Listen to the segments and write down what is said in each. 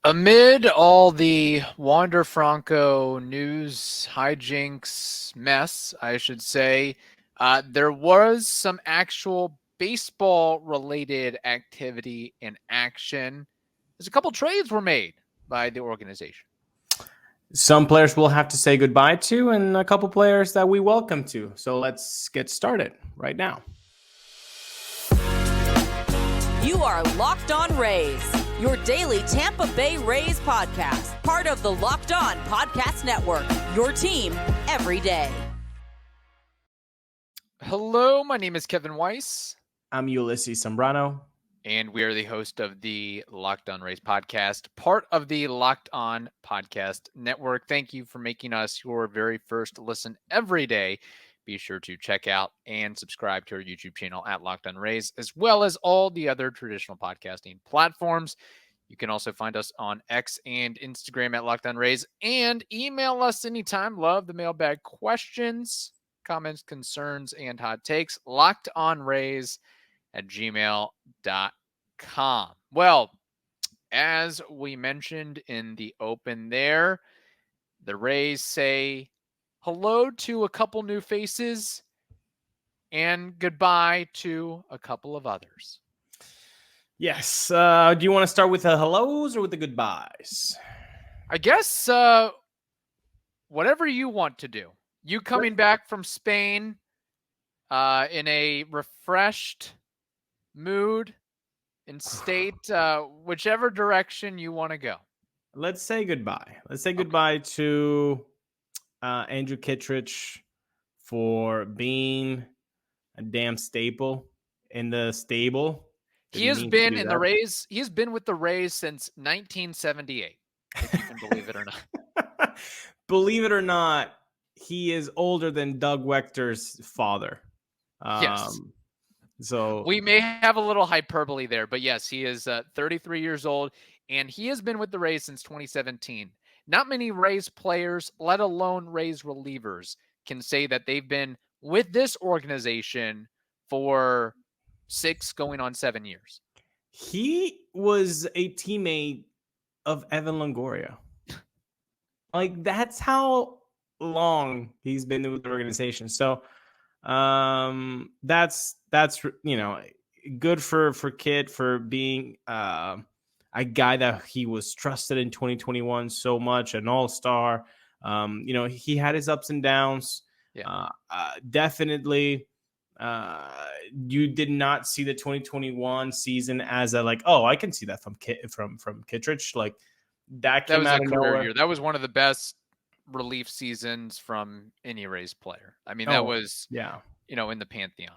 Amid all the Wander Franco news hijinks mess, I should say, there was some actual baseball-related activity in action. There's a couple trades were made by the organization. Some players we'll have to say goodbye to, and a couple players that we welcome to. So let's get started right now. You are Locked On Rays, your daily Tampa Bay Rays podcast, part of the Locked On Podcast Network, your team every day. Hello, my name is Kevin Weiss. I'm Ulises Sambrano. And we are the host of the Locked On Rays podcast, part of the Locked On Podcast Network. Thank you for making us your very first listen every day. Be sure to check out and subscribe to our YouTube channel at Locked On Rays, as well as all the other traditional podcasting platforms. You can also find us on X and Instagram at Locked On Rays, and email us anytime. Love the mailbag questions, comments, concerns, and hot takes. LockedOnRays@gmail.com. Well, as we mentioned in the open there, the Rays say hello to a couple new faces and goodbye to a couple of others. Yes. Do you want to start with the hellos or with the goodbyes? I guess whatever you want to do. You coming back from Spain in a refreshed mood and state, whichever direction you want to go. Let's say goodbye. Let's say goodbye to Andrew Kittredge for being a damn staple in the stable. He has been in the Rays. He's been with the Rays since 1978, if you can believe it or not. Believe it or not, he is older than Doug Wechter's father. Yes. So we may have a little hyperbole there, but yes, he is 33 years old, and he has been with the Rays since 2017. Not many Rays players, let alone Rays relievers, can say that they've been with this organization for 6 going on 7 years. He was a teammate of Evan Longoria. Like, that's how long he's been with the organization. So that's good for Kid for being a guy that he was trusted in 2021 so much, an all-star. He had his ups and downs. Yeah. Definitely you did not see the 2021 season as a I can see that from Kittredge. Like that came was out a of career nowhere. year. That was one of the best relief seasons from any Rays player. I mean, that was in the pantheon.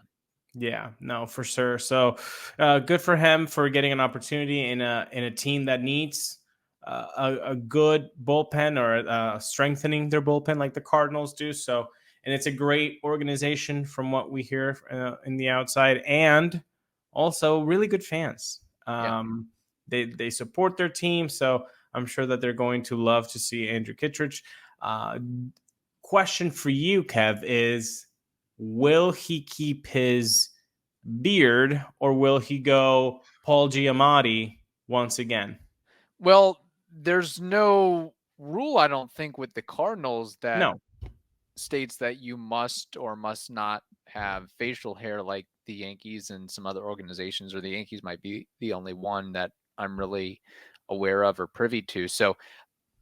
Yeah, no, for sure. So good for him for getting an opportunity in a team that needs a good bullpen or strengthening their bullpen like the Cardinals do. So, and it's a great organization from what we hear in the outside, and also really good fans. They support their team, so I'm sure that they're going to love to see Andrew Kittredge. Question for you, Kev, is will he keep his beard or will he go Paul Giamatti once again? Well, there's no rule, I don't think, with the Cardinals that states that you must or must not have facial hair like the Yankees and some other organizations, or the Yankees might be the only one that I'm really aware of or privy to. So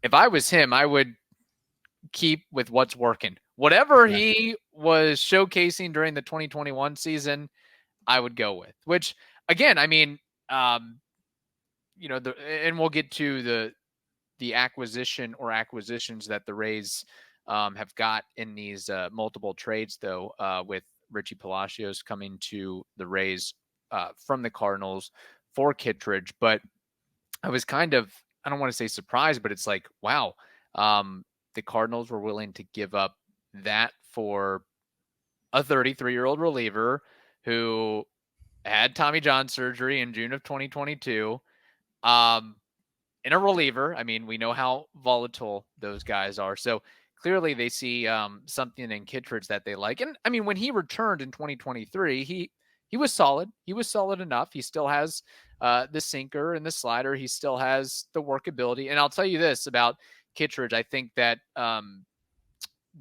if I was him, I would keep with what's working. Whatever he was showcasing during the 2021 season, I would go with. Which, again, I mean, and we'll get to the acquisition or acquisitions that the Rays have got in these multiple trades, though, with Richie Palacios coming to the Rays from the Cardinals for Kittredge. But I was kind of, I don't want to say surprised, but it's like, wow, the Cardinals were willing to give up that for a 33-year-old reliever who had Tommy John surgery in June of 2022. In a reliever, I mean, we know how volatile those guys are. So clearly they see something in Kittredge that they like. And I mean, when he returned in 2023, he he was solid. He was solid enough. He still has the sinker and the slider. He still has the workability. And I'll tell you this about Kittredge. I think that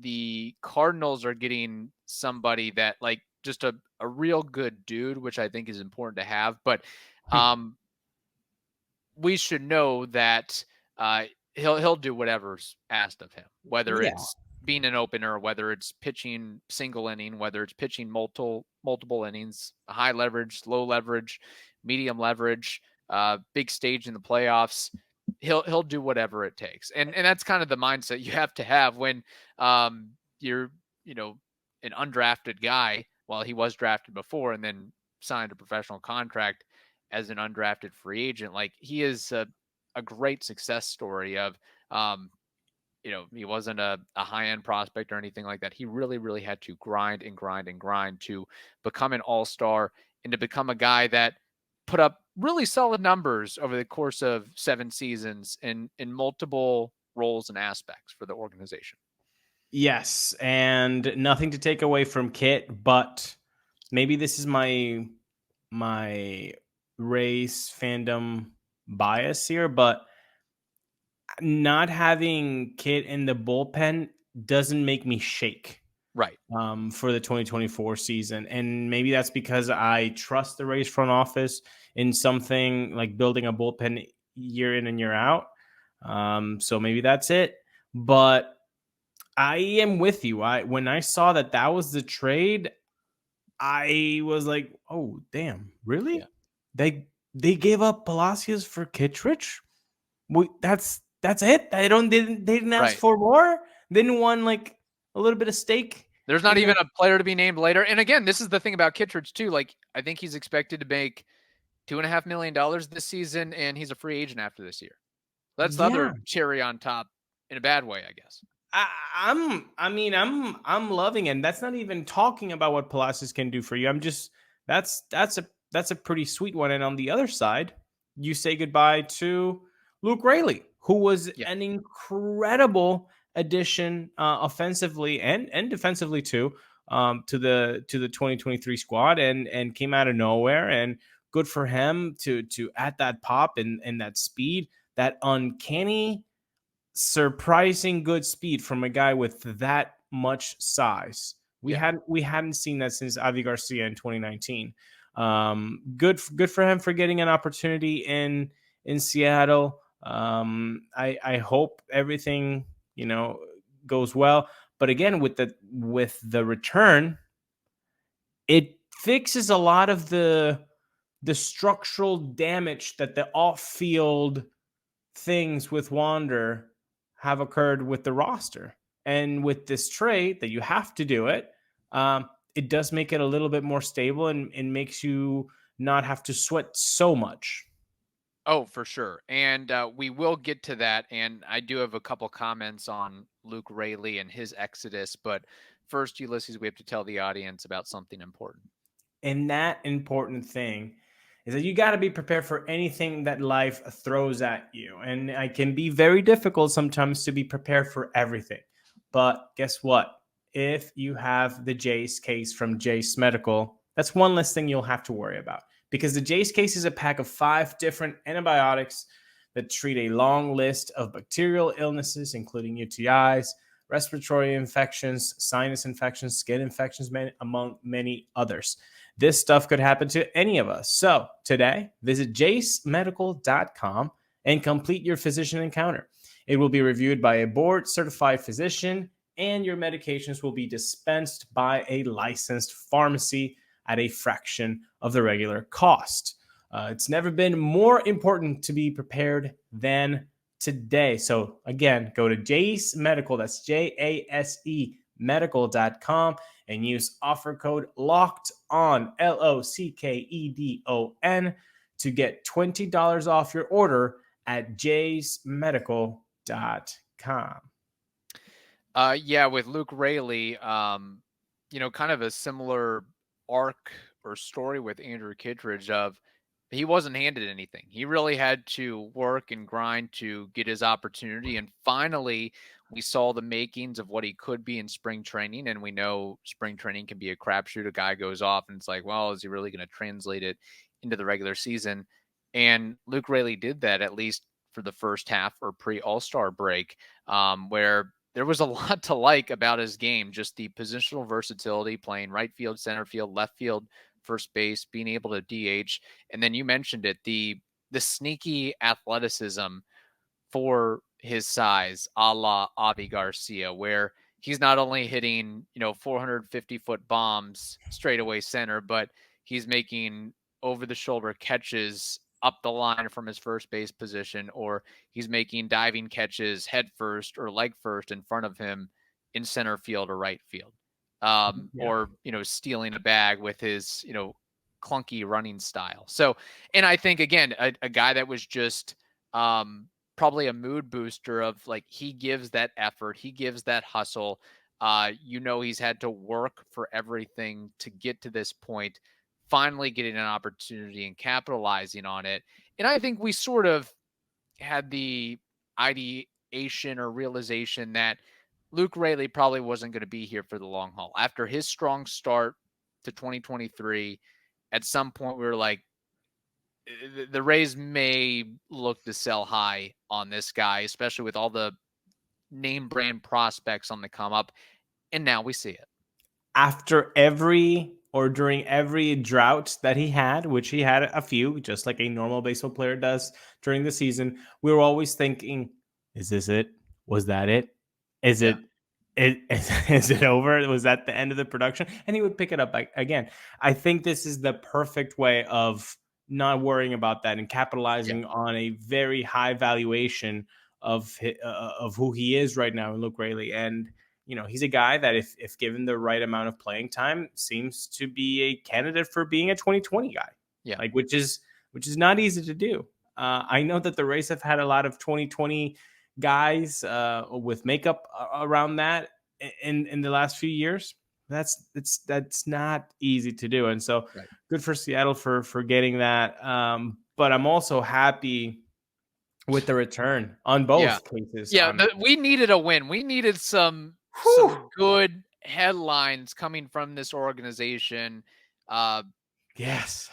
the Cardinals are getting somebody that like just a real good dude, which I think is important to have. But we should know that he'll do whatever's asked of him, whether it's being an opener, whether it's pitching single inning, whether it's pitching multiple innings, high leverage, low leverage, medium leverage, big stage in the playoffs. He'll do whatever it takes. And that's kind of the mindset you have to have when you're, an undrafted guy. Well, he was drafted before and then signed a professional contract as an undrafted free agent. Like, he is a great success story of, he wasn't a high-end prospect or anything like that. He really, really had to grind and grind and grind to become an all-star and to become a guy that put up really solid numbers over the course of 7 seasons in multiple roles and aspects for the organization. Yes, and nothing to take away from Kit, but maybe this is my race fandom bias here, but not having Kit in the bullpen doesn't make me shake. Right. For the 2024 season. And maybe that's because I trust the Rays front office in something like building a bullpen year in and year out. So maybe that's it. But I am with you. When I saw that was the trade, I was like, oh, damn, really? Yeah. They gave up Palacios for Kittredge? That's it? They didn't ask for more? They didn't want like a little bit of stake? There's not even a player to be named later. And again, this is the thing about Kittredge too. Like, I think he's expected to make $2.5 million this season, and he's a free agent after this year. That's the other cherry on top in a bad way, I guess. I'm loving it. And that's not even talking about what Palacios can do for you. That's a pretty sweet one. And on the other side, you say goodbye to Luke Raley, who was an incredible addition offensively and defensively too, to the 2023 squad, and came out of nowhere. And good for him to add that pop and that speed, that uncanny, surprising good speed from a guy with that much size. We hadn't seen that since Avi Garcia in 2019. Good for him for getting an opportunity in Seattle. I hope everything goes well. But again, with the return, it fixes a lot of the structural damage that the off-field things with Wander have occurred with the roster. And with this trade that you have to do it, it does make it a little bit more stable and makes you not have to sweat so much. Oh, for sure. And we will get to that. And I do have a couple comments on Luke Raley and his exodus. But first, Ulises, we have to tell the audience about something important. And that important thing is that you got to be prepared for anything that life throws at you. And it can be very difficult sometimes to be prepared for everything. But guess what? If you have the Jace case from Jace Medical, that's one less thing you'll have to worry about. Because the Jace case is a pack of 5 different antibiotics that treat a long list of bacterial illnesses, including UTIs, respiratory infections, sinus infections, skin infections, among many others. This stuff could happen to any of us. So today, visit jacemedical.com and complete your physician encounter. It will be reviewed by a board-certified physician, and your medications will be dispensed by a licensed pharmacy at a fraction of the regular cost. It's never been more important to be prepared than today. So again, go to Jase Medical, that's JASE medical.com, and use offer code LOCKEDON, LOCKEDON, to get $20 off your order at jasemedical.com. With Luke Raley, kind of a similar arc or story with Andrew Kittredge of he wasn't handed anything. He really had to work and grind to get his opportunity. And finally, we saw the makings of what he could be in spring training. And we know spring training can be a crapshoot. A guy goes off and it's like, well, is he really going to translate it into the regular season? And Luke Raley did that, at least for the first half or pre-All-Star break, where there was a lot to like about his game. Just the positional versatility, playing right field, center field, left field, first base, being able to DH. And then you mentioned it, the sneaky athleticism for his size, a la Avi Garcia, where he's not only hitting, 450-foot bombs straight away center, but he's making over the shoulder catches up the line from his first base position, or he's making diving catches head first or leg first in front of him in center field or right field. Or, stealing a bag with his, clunky running style. So, and I think, again, a guy that was just probably a mood booster of like, he gives that effort, he gives that hustle. He's had to work for everything to get to this point, finally getting an opportunity and capitalizing on it. And I think we sort of had the ideation or realization that Luke Raley probably wasn't going to be here for the long haul. After his strong start to 2023, at some point we were like, the Rays may look to sell high on this guy, especially with all the name brand prospects on the come up. And now we see it. After during every drought that he had, which he had a few, just like a normal baseball player does during the season, we were always thinking, is this it? Was that it? Is it over? Was that the end of the production? And he would pick it up again. I think this is the perfect way of not worrying about that and capitalizing on a very high valuation of who he is right now in Luke Raley. And he's a guy that if given the right amount of playing time, seems to be a candidate for being a 2020 guy. Yeah. Which is not easy to do. I know that the Rays have had a lot of 2020 guys with makeup around that in the last few years. That's not easy to do. And so Good for Seattle for getting that. But I'm also happy with the return on both cases. We needed a win. We needed some good headlines coming from this organization. Yes.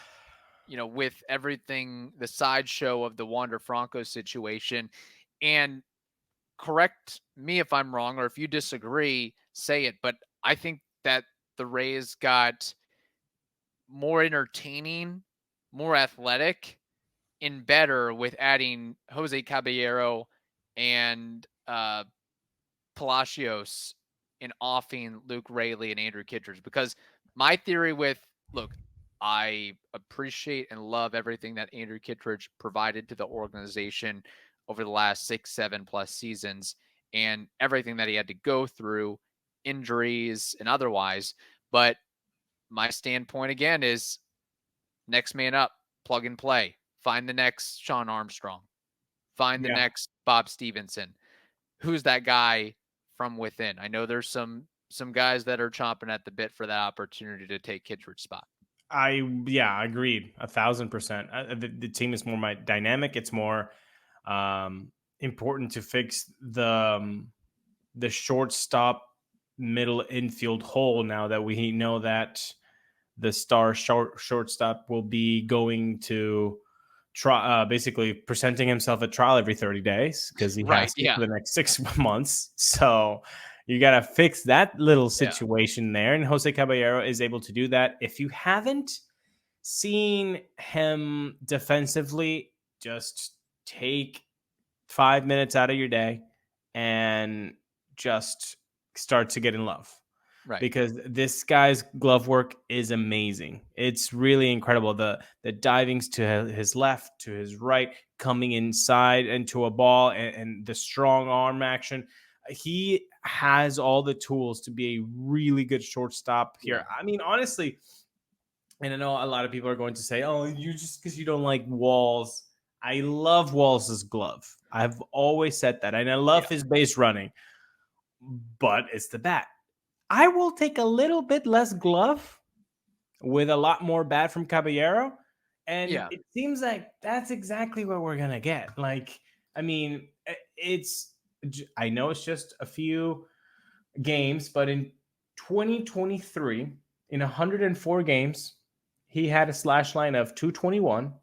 With everything, the sideshow of the Wander Franco situation. And correct me if I'm wrong, or if you disagree, say it. But I think that the Rays got more entertaining, more athletic, and better with adding Jose Caballero and Palacios and offing Luke Raley and Andrew Kittredge. Because my theory I appreciate and love everything that Andrew Kittredge provided to the organization over the last 6-7+ seasons, and everything that he had to go through, injuries and otherwise. But my standpoint again is next man up, plug and play, find the next Sean Armstrong, find the next Bob Stevenson. Who's that guy from within? I know there's some guys that are chomping at the bit for that opportunity to take Kittredge's spot. Agreed. 1,000%. The team is more dynamic. It's more important to fix the shortstop middle infield hole now that we know that the star shortstop will be going to try, basically presenting himself at trial every 30 days because he has to for the next 6 months. So you got to fix that little situation there. And Jose Caballero is able to do that. If you haven't seen him defensively, just take 5 minutes out of your day and just start to get in love. Right. Because this guy's glove work is amazing. It's really incredible. The divings to his left, to his right, coming inside into a ball, and the strong arm action. He has all the tools to be a really good shortstop here. I mean, honestly, and I know a lot of people are going to say, oh, you just because you don't like Walls. I love Walls' glove. I've always said that. And I love his base running. But it's the bat. I will take a little bit less glove with a lot more bat from Caballero And Yeah. it seems like that's exactly what we're going to get. Like, I mean, I know it's just a few games, but in 2023, in 104 games, he had a slash line of 221,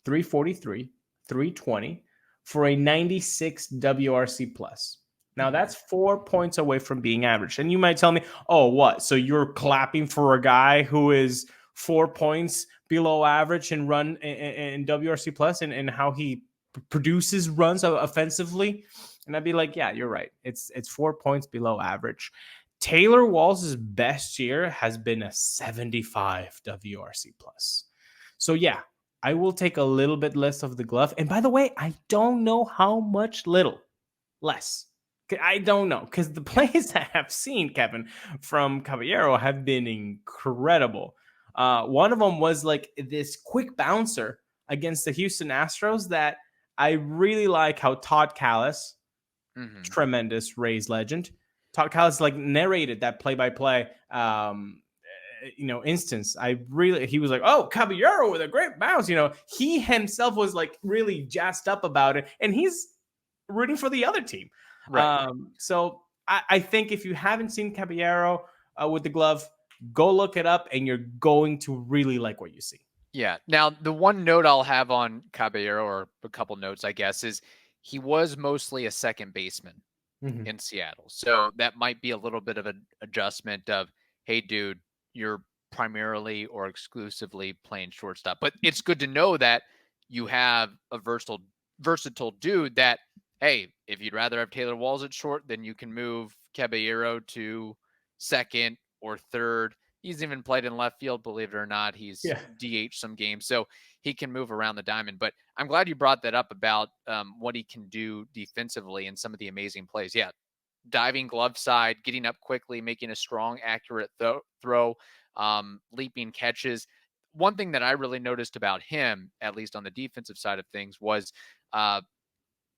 343, 320 for a 96 WRC plus. Now that's 4 points away from being average. And you might tell me, oh, what? So you're clapping for a guy who is 4 points below average and run in WRC plus and how he produces runs offensively? And I'd be like, yeah, you're right. It's 4 points below average. Taylor Walls' best year has been a 75 WRC plus. So yeah, I will take a little bit less of the glove. And by the way, I don't know how much less. I don't know, because the plays I have seen, Kevin, from Caballero have been incredible. One of them was like this quick bouncer against the Houston Astros that I really like how Todd Callis, tremendous Rays legend, Todd Callis like narrated that play-by-play instance. He was like, oh, Caballero with a great bounce. He himself was like really jazzed up about it, and he's rooting for the other team. Right. So I think if you haven't seen Caballero with the glove, go look it up, and you're going to really like what you see. Yeah. Now, the one note I'll have on Caballero, or a couple notes, I guess, is he was mostly a second baseman in Seattle. So that might be a little bit of an adjustment of, hey, dude, you're primarily or exclusively playing shortstop. But it's good to know that you have a versatile dude that, hey, if you'd rather have Taylor Walls at short, then you can move Caballero to second or third. He's even played in left field, believe it or not. He's DH some games, so he can move around the diamond. But I'm glad you brought that up about what he can do defensively and some of the amazing plays. Yeah, diving glove side, getting up quickly, making a strong, accurate throw, leaping catches. One thing that I really noticed about him, at least on the defensive side of things, was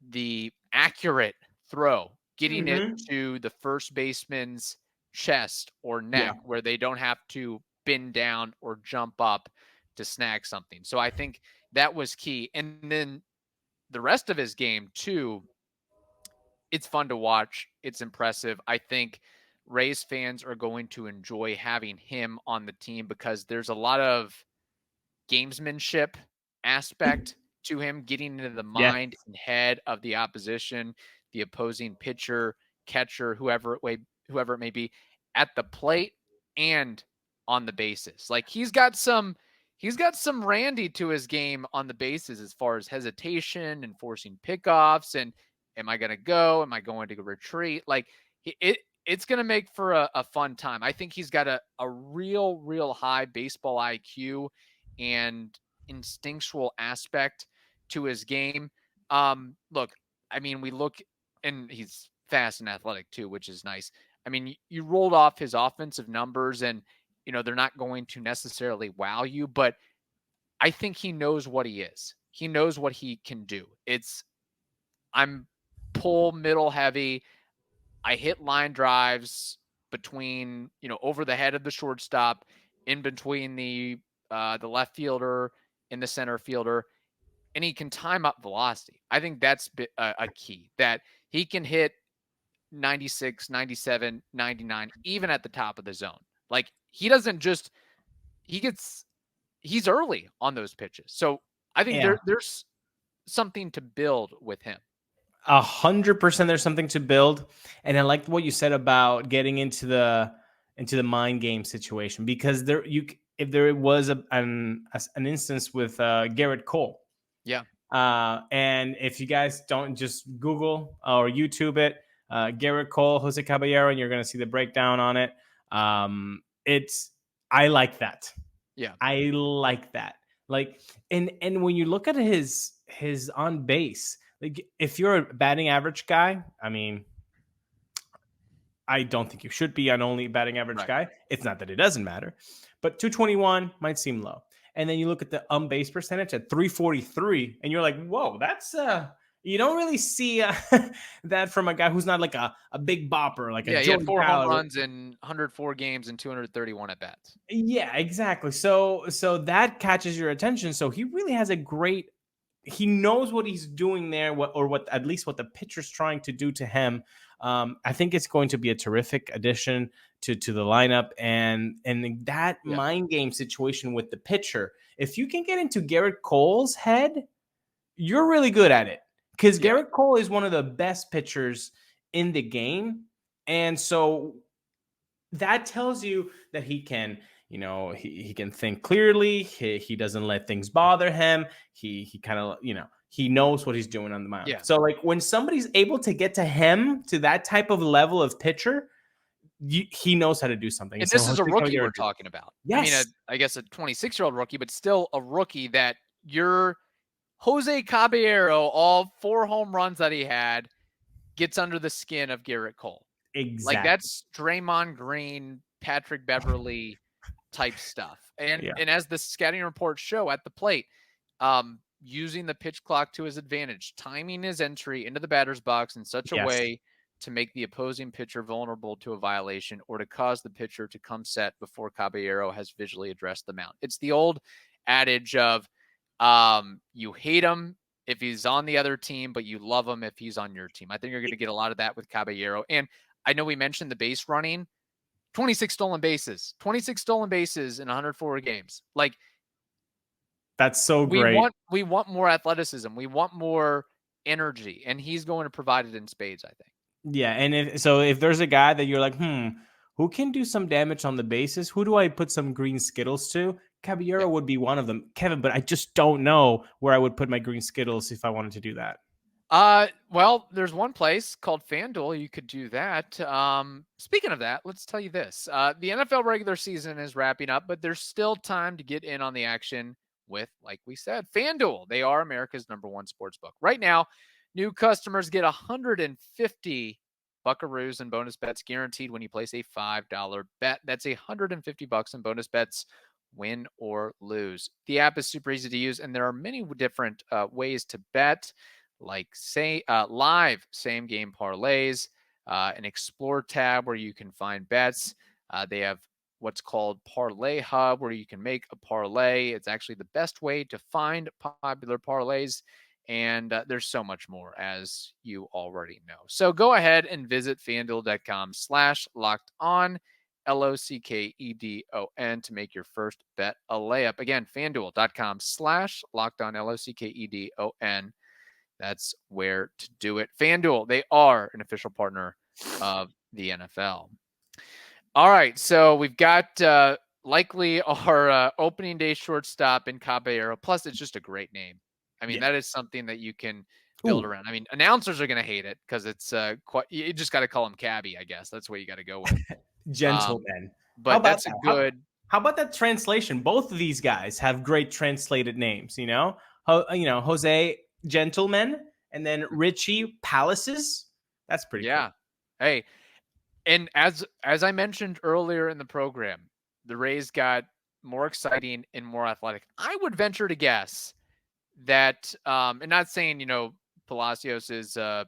the accurate throw, getting it to the first baseman's chest or neck where they don't have to bend down or jump up to snag something. So I think that was key. And then the rest of his game too, it's fun to watch. It's impressive. I think Rays fans are going to enjoy having him on the team because there's a lot of gamesmanship aspect to him, getting into the mind and head of the opposition, the opposing pitcher, catcher, whoever it may be, at the plate and on the bases. Like he's got some Randy to his game on the bases as far as hesitation and forcing pickoffs and am I going to go? Am I going to retreat? Like it's going to make for a fun time. I think he's got a real high baseball IQ and instinctual aspect to his game. Look, I mean, we look, and he's fast and athletic too, which is nice. I mean, you rolled off his offensive numbers and, they're not going to necessarily wow you, but I think he knows what he is. He knows what he can do. I'm pull middle heavy. I hit line drives between, over the head of the shortstop, in between the left fielder and the center fielder, and he can time up velocity. I think that's a key, that he can hit 96, 97, 99, even at the top of the zone. Like he's early on those pitches. So I think there's something to build with him. 100% there's something to build. And I liked what you said about getting into the mind game situation, because if there was an instance with Garrett Cole. Yeah. And if you guys don't, just Google or YouTube it, Garrett Cole, Jose Caballero, and you're going to see the breakdown on it. I like that. Yeah. I like that. Like, and when you look at his on base, like if you're a batting average guy, I mean, I don't think you should be an only batting average guy. It's not that it doesn't matter, but 221 might seem low. And then you look at the base percentage at 343, and you're like, whoa, that's You don't really see that from a guy who's not like a big bopper, like a he had 4 home Ballard. runs in 104 games and 231 at bats. Yeah, exactly. So that catches your attention. So he really has a great. He knows what he's doing there, what at least what the pitcher's trying to do to him. I think it's going to be a terrific addition to the lineup, and that mind game situation with the pitcher. If you can get into Garrett Cole's head, you're really good at it. Because Garrett Cole is one of the best pitchers in the game. And so that tells you that he can, he can think clearly. He doesn't let things bother him. He kind of, he knows what he's doing on the mound. Yeah. So like when somebody's able to get to him, to that type of level of pitcher, he knows how to do something. And this is a rookie we're talking about. Yes. I mean, I guess a 26-year-old rookie, but still a rookie that you're Jose Caballero, all 4 home runs that he had, gets under the skin of Garrett Cole. Exactly. Like that's Draymond Green, Patrick Beverly type stuff. And as the scouting reports show at the plate, using the pitch clock to his advantage, timing his entry into the batter's box in such a way to make the opposing pitcher vulnerable to a violation or to cause the pitcher to come set before Caballero has visually addressed the mound. It's the old adage of you hate him if he's on the other team, but you love him if he's on your team. I think you're going to get a lot of that with Caballero. And I know we mentioned the base running, 26 stolen bases in 104 games. Like that's so great. We want more athleticism. We want more energy, and he's going to provide it in spades, I think. Yeah. And if there's a guy that you're like, who can do some damage on the bases? Who do I put some green Skittles to? Caballero would be one of them, Kevin, but I just don't know where I would put my green Skittles if I wanted to do that. Well, there's one place called FanDuel. You could do that. Speaking of that, let's tell you this. The NFL regular season is wrapping up, but there's still time to get in on the action with, like we said, FanDuel. They are America's #1 sports book. Right now, new customers get 150 buckaroos in bonus bets guaranteed when you place a $5 bet. That's $150 in bonus bets, win or lose. The app is super easy to use, and there are many different ways to bet, like live same game parlays, an explore tab where you can find bets. They have what's called Parlay Hub, where you can make a parlay. It's actually the best way to find popular parlays. And there's so much more, as you already know. So go ahead and visit FanDuel.com/lockedon, LOCKEDON, to make your first bet a layup. Again, FanDuel.com/lockedon, LOCKEDON. That's where to do it. FanDuel, they are an official partner of the NFL. All right, so we've got likely our opening day shortstop in Caballero. Plus, it's just a great name. I mean, that is something that you can build around. I mean, announcers are going to hate it because it's you just got to call him Cabby, I guess. That's what you got to go with. Gentleman. But that's a good. How about that translation? Both of these guys have great translated names, Jose Gentleman and then Richie Palacios. That's pretty cool. Hey, and as I mentioned earlier in the program, the Rays got more exciting and more athletic. I would venture to guess that, and not saying, Palacios is, the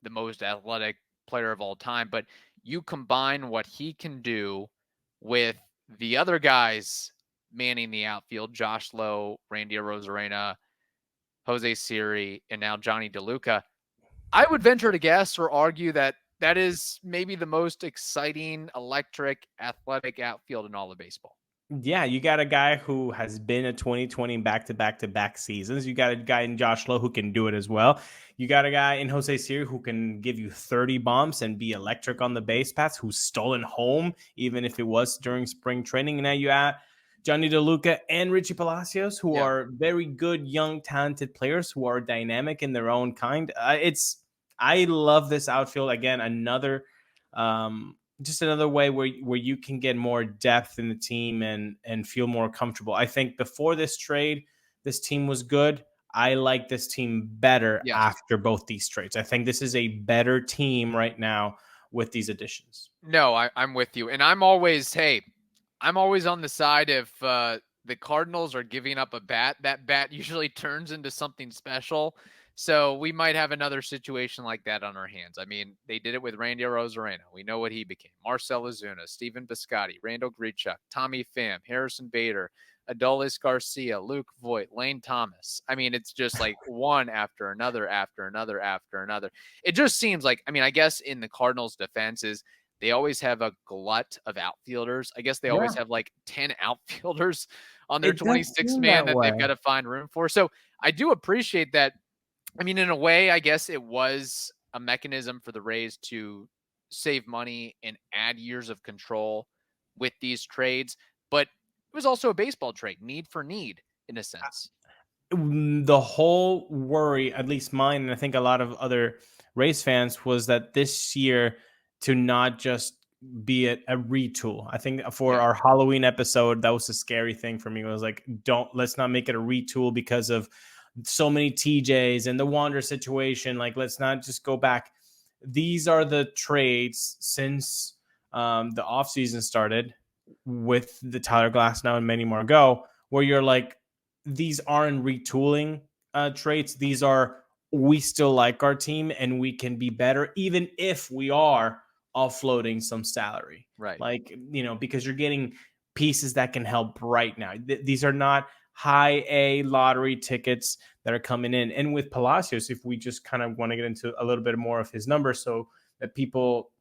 most athletic player of all time, but you combine what he can do with the other guys manning the outfield, Josh Lowe, Randy Arozarena, Jose Siri, and now Johnny DeLuca. I would venture to guess or argue that is maybe the most exciting, electric, athletic outfield in all of baseball. Yeah, you got a guy who has been a 2020 back-to-back seasons. You got a guy in Josh Lowe who can do it as well. You got a guy in Jose Siri who can give you 30 bombs and be electric on the base paths, who's stolen home, even if it was during spring training. And now you add Johnny DeLuca and Richie Palacios, who are very good, young, talented players who are dynamic in their own kind. I love this outfield. Again, another way where you can get more depth in the team and feel more comfortable. I think before this trade, this team was good. I like this team better after both these trades. I think this is a better team right now with these additions. No, I'm with you. And I'm always on the side if the Cardinals are giving up a bat, that bat usually turns into something special. So we might have another situation like that on our hands. I mean, they did it with Randy Arozarena. We know what he became. Marcell Ozuna, Stephen Piscotty, Randall Grichuk, Tommy Pham, Harrison Bader, Adolis Garcia, Luke Voigt, Lane Thomas. I mean, it's just like one after another, after another, after another. It just seems like, I mean, I guess in the Cardinals' defense is they always have a glut of outfielders. I guess they always have like 10 outfielders on their 26 man that they've got to find room for. So I do appreciate that. I mean, in a way, I guess it was a mechanism for the Rays to save money and add years of control with these trades, but it was also a baseball trade, need for need, in a sense. The whole worry, at least mine, and I think a lot of other Rays fans, was that this year to not just be a retool. I think for our Halloween episode, that was a scary thing for me. It was like, let's not make it a retool because of so many TJs and the Wander situation. Like, let's not just go back. These are the trades since the offseason started with the Tyler Glasnow and many more ago, where you're like, these aren't retooling traits. These are, we still like our team and we can be better, even if we are offloading some salary. Right. Like, because you're getting pieces that can help right now. These are not high A lottery tickets that are coming in. And with Palacios, if we just kind of want to get into a little bit more of his numbers so that people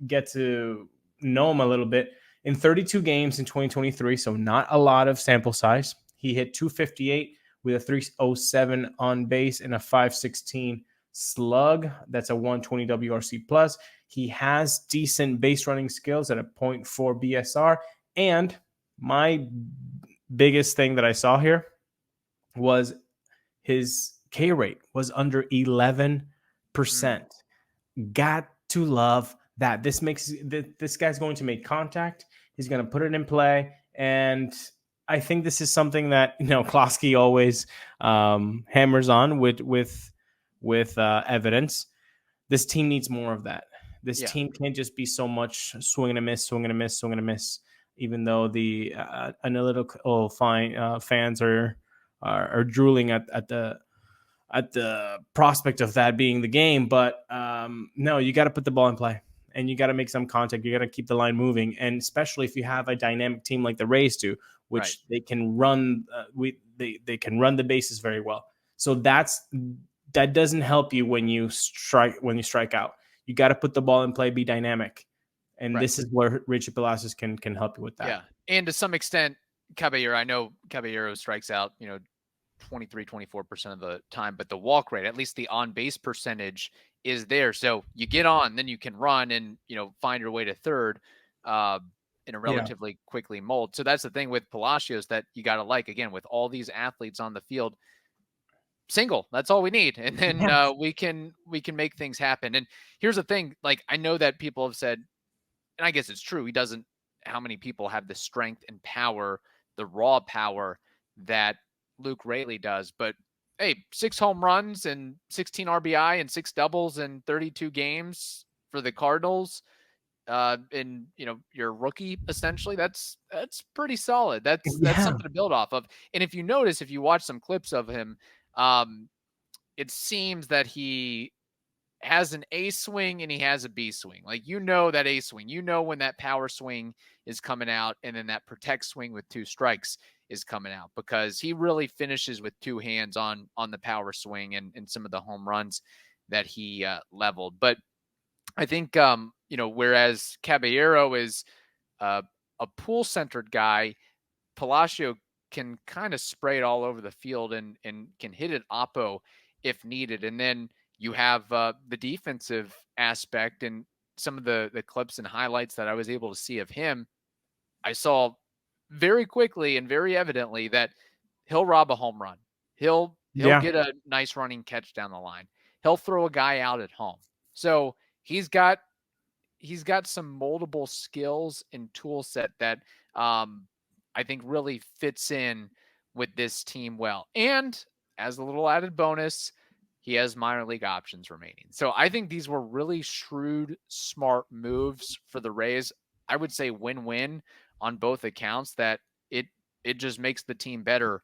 get to know him a little bit, in 32 games in 2023, so not a lot of sample size, he hit 258 with a 307 on base and a 516 slug. That's a 120 WRC plus. He has decent base running skills at a 0.4 BSR. And my biggest thing that I saw here was his K rate was under 11%. Got to love that. This guy's going to make contact. He's going to put it in play. And I think this is something that, Klosky always hammers on with evidence. This team needs more of that. This team can't just be so much swing and a miss, swing and a miss, swing and a miss. Even though the analytical fans are drooling at the prospect of that being the game, but no, you got to put the ball in play and you got to make some contact. You got to keep the line moving, and especially if you have a dynamic team like the Rays do, which they can run. They can run the bases very well. So that doesn't help you when you strike out. You got to put the ball in play, be dynamic. And this is where Richie Palacios can help you with that. Yeah. And to some extent, Caballero, I know Caballero strikes out, 23, 24% of the time, but the walk rate, at least the on-base percentage, is there. So you get on, then you can run and, find your way to third in a relatively quickly mold. So that's the thing with Palacios that you got to like, again, with all these athletes on the field, single, that's all we need. And then we can make things happen. And here's the thing, like, I know that people have said, and I guess it's true, how many people have the strength and power, the raw power that Luke Raley does, but hey, 6 home runs and 16 RBI and 6 doubles in 32 games for the Cardinals. And your rookie, essentially, that's pretty solid. That's something to build off of. And if you notice, if you watch some clips of him, it seems that he has an A swing and he has a B swing. Like, that A swing, when that power swing is coming out, and then that protect swing with 2 strikes is coming out, because he really finishes with 2 hands on the power swing and some of the home runs that he leveled. But I think, whereas Caballero is a pool-centered guy, Palacios can kind of spray it all over the field and can hit it oppo if needed. And then you have the defensive aspect, and some of the clips and highlights that I was able to see of him, I saw very quickly and very evidently that he'll rob a home run. He'll get a nice running catch down the line. He'll throw a guy out at home. So he's got some moldable skills and tool set that I think really fits in with this team well. And as a little added bonus, he has minor league options remaining. So I think these were really shrewd, smart moves for the Rays. I would say win-win on both accounts, that it just makes the team better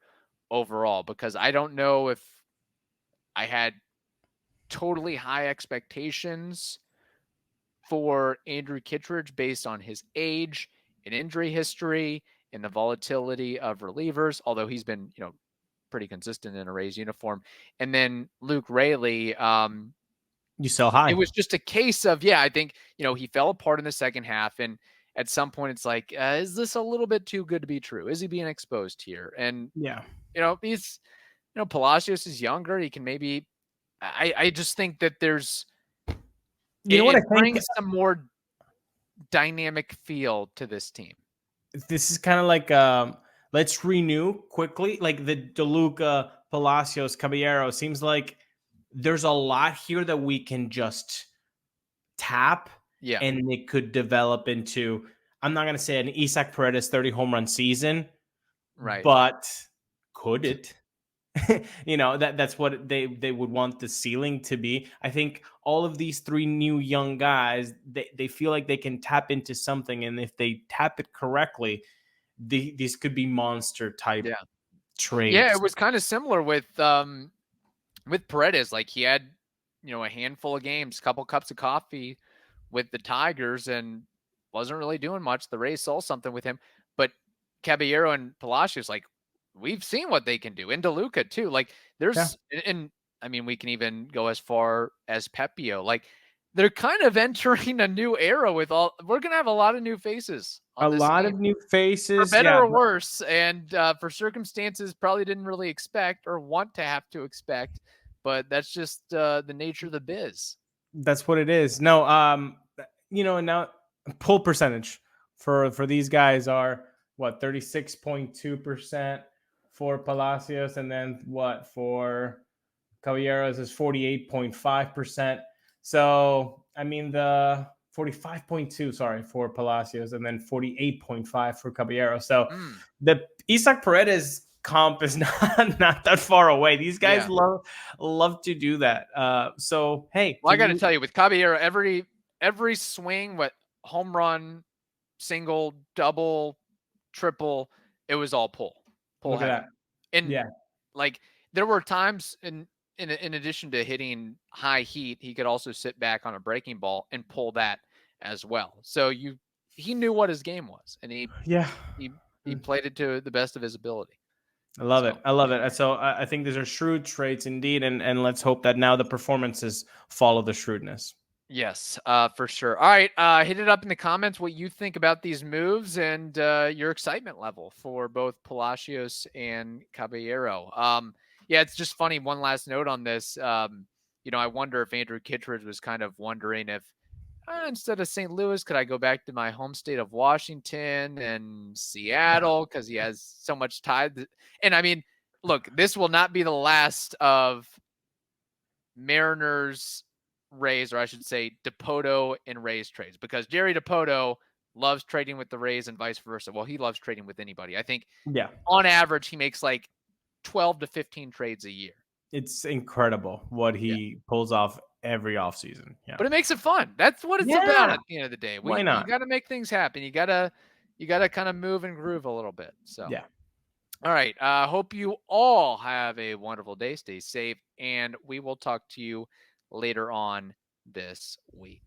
overall, because I don't know if I had totally high expectations for Andrew Kittredge based on his age and injury history and the volatility of relievers, although he's been, pretty consistent in a Rays uniform. And then Luke Raley, you sell high. It was just a case of, I think, he fell apart in the second half. And at some point it's like, is this a little bit too good to be true? Is he being exposed here? And, he's, Palacios is younger. He can maybe, I just think that there's, it brings some more dynamic feel to this team. This is kind of like, let's renew quickly. Like the Luke Palacios Caballero, seems like there's a lot here that we can just tap, and it could develop into, I'm not going to say an Isaac Paredes 30 home run season, right? But could it? That's what they would want the ceiling to be. I think all of these three new young guys, they feel like they can tap into something, and if they tap it correctly, these could be monster type trades. Yeah, it was kind of similar with Paredes. Like, he had, a handful of games, couple cups of coffee with the Tigers, and wasn't really doing much. The Rays saw something with him, but Caballero and Palacios, like, we've seen what they can do. And DeLuca too. Like, there's, and I mean, we can even go as far as Pepio. Like, they're kind of entering a new era with we're going to have a lot of new faces. A lot of new faces. For better or worse. And for circumstances probably didn't really expect or want to have to expect, but that's just the nature of the biz. That's what it is. No, now pull percentage for these guys are what, 36.2% for Palacios, and then what for Caballeros is 48.5%. So, I mean, the 45.2, sorry, for Palacios, and then 48.5 for Caballero. So the Isaac Paredes comp is not that far away. These guys love to do that. So, hey. Well, I got to tell you, with Caballero, every swing, home run, single, double, triple, it was all pull. Look at that. And like, there were times in addition to hitting high heat, he could also sit back on a breaking ball and pull that as well. So he knew what his game was, and he played it to the best of his ability. I love it. So I think these are shrewd traits indeed, and let's hope that now the performances follow the shrewdness. Yes, for sure. All right, hit it up in the comments what you think about these moves and your excitement level for both Palacios and Caballero. It's just funny. One last note on this. I wonder if Andrew Kittredge was kind of wondering if instead of St. Louis, could I go back to my home state of Washington and Seattle, because he has so much tie. And I mean, look, this will not be the last of Mariners, Rays, or I should say Dipoto and Rays trades, because Jerry Dipoto loves trading with the Rays and vice versa. Well, he loves trading with anybody. I think on average he makes like 12 to 15 trades a year. It's incredible what he pulls off every offseason. But it makes it fun. That's what it's about at the end of the day. Why not? You got to make things happen. You got to kind of move and groove a little bit. So all right. Hope you all have a wonderful day. Stay safe, and we will talk to you later on this week.